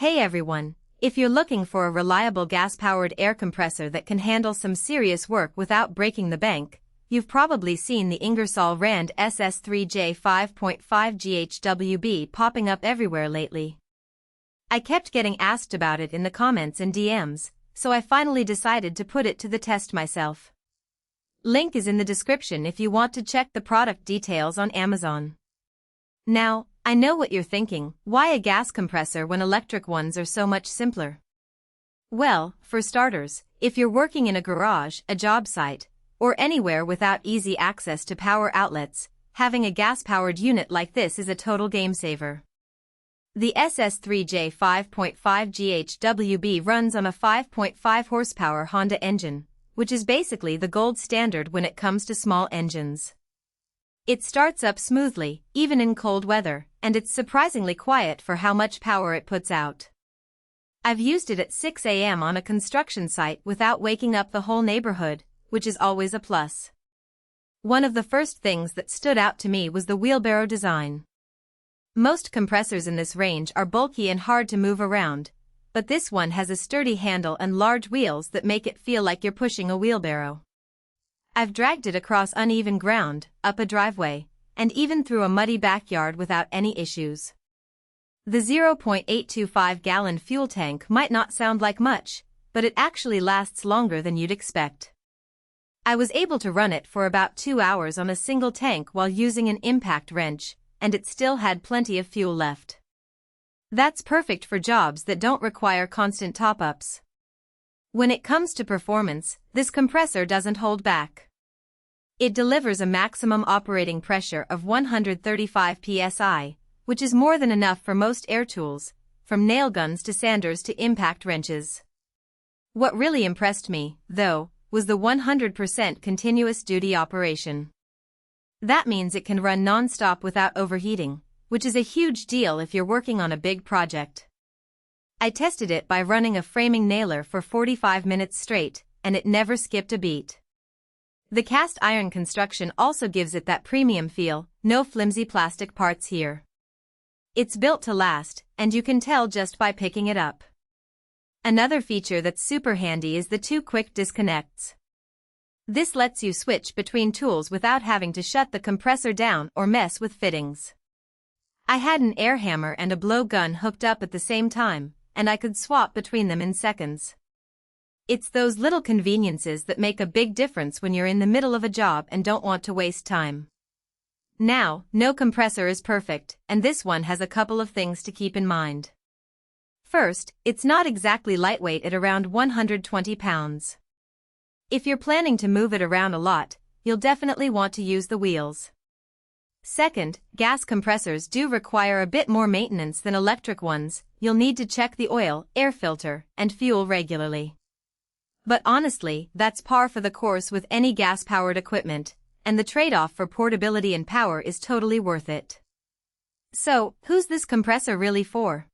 Hey everyone, if you're looking for a reliable gas-powered air compressor that can handle some serious work without breaking the bank, you've probably seen the Ingersoll Rand SS3J5.5GH-WB popping up everywhere lately. I kept getting asked about it in the comments and DMs, so I finally decided to put it to the test myself. Link is in the description if you want to check the product details on Amazon. Now, I know what you're thinking, why a gas compressor when electric ones are so much simpler? Well, for starters, if you're working in a garage, a job site, or anywhere without easy access to power outlets, having a gas-powered unit like this is a total game-saver. The SS3J5.5GH-WB runs on a 5.5 horsepower Honda engine, which is basically the gold standard when it comes to small engines. It starts up smoothly, even in cold weather, and it's surprisingly quiet for how much power it puts out. I've used it at 6 a.m. on a construction site without waking up the whole neighborhood, which is always a plus. One of the first things that stood out to me was the wheelbarrow design. Most compressors in this range are bulky and hard to move around, but this one has a sturdy handle and large wheels that make it feel like you're pushing a wheelbarrow. I've dragged it across uneven ground, up a driveway, and even through a muddy backyard without any issues. The 0.825-gallon fuel tank might not sound like much, but it actually lasts longer than you'd expect. I was able to run it for about 2 hours on a single tank while using an impact wrench, and it still had plenty of fuel left. That's perfect for jobs that don't require constant top-ups. When it comes to performance, this compressor doesn't hold back. It delivers a maximum operating pressure of 135 psi, which is more than enough for most air tools, from nail guns to sanders to impact wrenches. What really impressed me, though, was the 100% continuous duty operation. That means it can run non-stop without overheating, which is a huge deal if you're working on a big project. I tested it by running a framing nailer for 45 minutes straight, and it never skipped a beat. The cast iron construction also gives it that premium feel, no flimsy plastic parts here. It's built to last, and you can tell just by picking it up. Another feature that's super handy is the 2 quick disconnects. This lets you switch between tools without having to shut the compressor down or mess with fittings. I had an air hammer and a blow gun hooked up at the same time, and I could swap between them in seconds. It's those little conveniences that make a big difference when you're in the middle of a job and don't want to waste time. Now, no compressor is perfect, and this one has a couple of things to keep in mind. First, it's not exactly lightweight at around 120 pounds. If you're planning to move it around a lot, you'll definitely want to use the wheels. Second, gas compressors do require a bit more maintenance than electric ones. You'll need to check the oil, air filter, and fuel regularly. But honestly, that's par for the course with any gas-powered equipment, and the trade-off for portability and power is totally worth it. So, who's this compressor really for?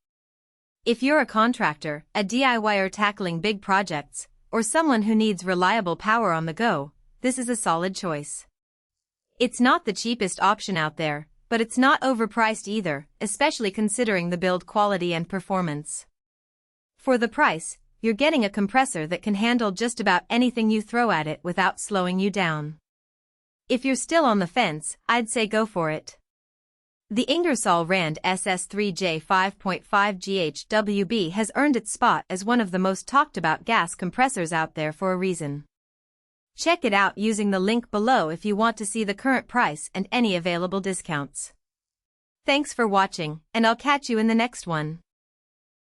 If you're a contractor, a DIYer tackling big projects, or someone who needs reliable power on the go, this is a solid choice. It's not the cheapest option out there, but it's not overpriced either, especially considering the build quality and performance. For the price, you're getting a compressor that can handle just about anything you throw at it without slowing you down. If you're still on the fence, I'd say go for it. The Ingersoll Rand SS3J5.5GH-WB has earned its spot as one of the most talked about gas compressors out there for a reason. Check it out using the link below if you want to see the current price and any available discounts. Thanks for watching, and I'll catch you in the next one.